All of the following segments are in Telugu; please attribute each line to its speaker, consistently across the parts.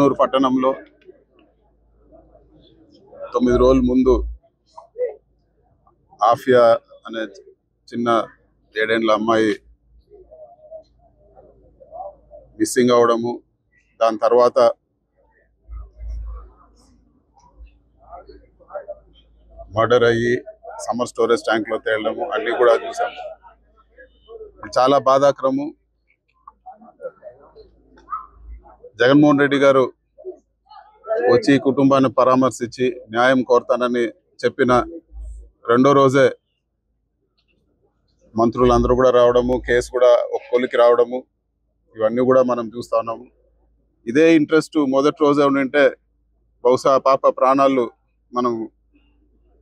Speaker 1: పొంగనూరు పట్టణంలో 9 రోజుల ముందు ఆఫియా అనే చిన్న 7 ఏళ్ల అమ్మాయి మిస్సింగ్ అవడము, దాని తర్వాత మర్డర్ అయ్యి సమ్మర్ స్టోరేజ్ ట్యాంక్లో తేలడము అన్నీ కూడా చూసాము. చాలా బాధాకరము. జగన్మోహన్ రెడ్డి గారు వచ్చి కుటుంబాన్ని పరామర్శించి న్యాయం కోరుతానని చెప్పిన రెండో రోజే మంత్రులందరూ కూడా రావడము, కేసు కూడా ఒక కొలికి రావడము, ఇవన్నీ కూడా మనం చూస్తా ఉన్నాము. ఇదే ఇంట్రెస్ట్ మొదటి రోజే ఉండింటే బహుశా పాప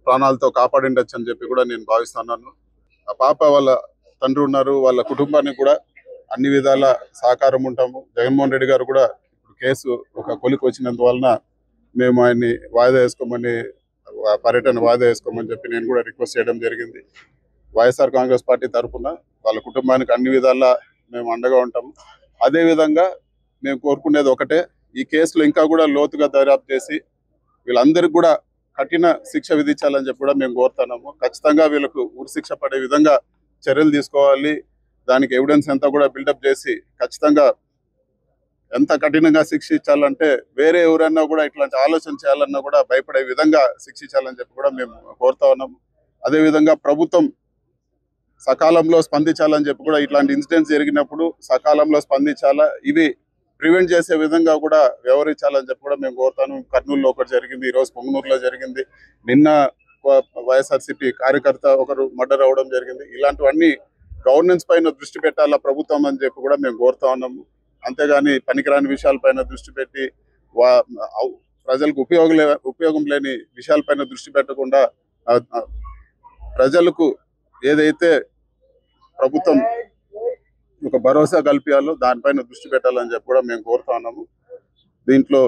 Speaker 1: ప్రాణాలతో కాపాడిండొచ్చు అని చెప్పి కూడా నేను భావిస్తున్నాను. ఆ పాప వాళ్ళ తండ్రి ఉన్నారు, వాళ్ళ కుటుంబానికి కూడా అన్ని విధాల సహకారం ఉంటాము. జగన్మోహన్ రెడ్డి గారు కూడా ఇప్పుడు కేసు ఒక కొలికి వచ్చినందువలన మేము ఆయన్ని పర్యటన వాయిదా వేసుకోమని చెప్పి నేను కూడా రిక్వెస్ట్ చేయడం జరిగింది. వైఎస్ఆర్ కాంగ్రెస్ పార్టీ తరఫున వాళ్ళ కుటుంబానికి అన్ని విధాలా మేము అండగా ఉంటాము. అదేవిధంగా మేము కోరుకునేది ఒకటే, ఈ కేసులో ఇంకా కూడా లోతుగా దర్యాప్తు చేసి వీళ్ళందరికీ కూడా కఠిన శిక్ష విధించాలని చెప్పి కూడా మేము కోరుతున్నాము. ఖచ్చితంగా వీళ్ళకు ఉరిశిక్ష పడే విధంగా చర్యలు తీసుకోవాలి. దానికి ఎవిడెన్స్ అంతా కూడా బిల్డప్ చేసి ఖచ్చితంగా ఎంత కఠినంగా శిక్షించాలంటే వేరే ఎవరైనా కూడా ఇట్లాంటి ఆలోచన చేయాలన్నా కూడా భయపడే విధంగా శిక్షించాలని చెప్పి కూడా మేము కోరుతా ఉన్నాము. అదేవిధంగా ప్రభుత్వం సకాలంలో స్పందించాలని చెప్పి కూడా ఇట్లాంటి ఇన్సిడెంట్స్ జరిగినప్పుడు సకాలంలో స్పందించాలా, ఇవి ప్రివెంట్ చేసే విధంగా కూడా వ్యవహరించాలని చెప్పి కూడా మేము కోరుతాను. కర్నూలులో ఒకటి జరిగింది, ఈరోజు పొంగనూరులో జరిగింది, నిన్న వైఎస్ఆర్సీపీ కార్యకర్త ఒకరు మర్డర్ అవ్వడం జరిగింది. ఇలాంటివన్నీ గవర్నెన్స్ పైన దృష్టి పెట్టాలా ప్రభుత్వం అని చెప్పి కూడా మేము కోరుతా ఉన్నాము. అంతేగాని పనికిరాని విషయాలపైన దృష్టి పెట్టి ప్రజలకు ఉపయోగం లేని విషయాలపైన దృష్టి పెట్టకుండా ప్రజలకు ఏదైతే ప్రభుత్వం ఒక భరోసా కల్పించాలో దానిపైన దృష్టి పెట్టాలని చెప్పి కూడా మేము కోరుతా ఉన్నాము. దీంట్లో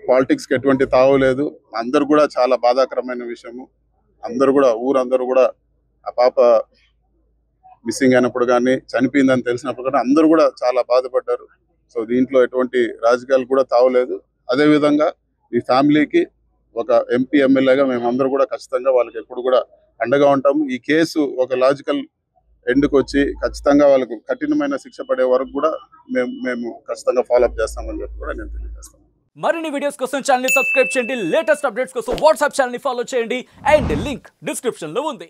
Speaker 1: పాలిటిక్స్కి ఎటువంటి తావు లేదు. అందరూ కూడా చాలా బాధాకరమైన విషయము. ఊరందరూ కూడా ఆ పాప మిస్సింగ్ అయినప్పుడు కానీ చనిపోయిందని తెలిసినప్పుడు కానీ అందరూ కూడా చాలా బాధపడ్డారు. సో దీంట్లో ఎటువంటి రాజకీయాలు కూడా తావలేదు. అదేవిధంగా ఈ ఫ్యామిలీకి ఒక ఎంపీ ఎమ్మెల్యేగా మేము అందరూ కూడా ఖచ్చితంగా వాళ్ళకి ఎప్పుడు కూడా అండగా ఉంటాము. ఈ కేసు ఒక లాజికల్ ఎండ్కి వచ్చి ఖచ్చితంగా వాళ్ళకు కఠినమైన శిక్ష పడే వరకు కూడా మేము ఖచ్చితంగా ఫాలోఅప్ చేస్తామని చెప్పి కూడా నేను తెలియజేస్తాను.
Speaker 2: మరిన్ని వీడియోస్ కోసం ఛానల్ ని సబ్స్క్రైబ్ చేయండి, లేటెస్ట్ అప్డేట్స్ కోసం వాట్సాప్ ఛానల్ ని ఫాలో చేయండి అండ్ లింక్ డిస్క్రిప్షన్ లో ఉంది.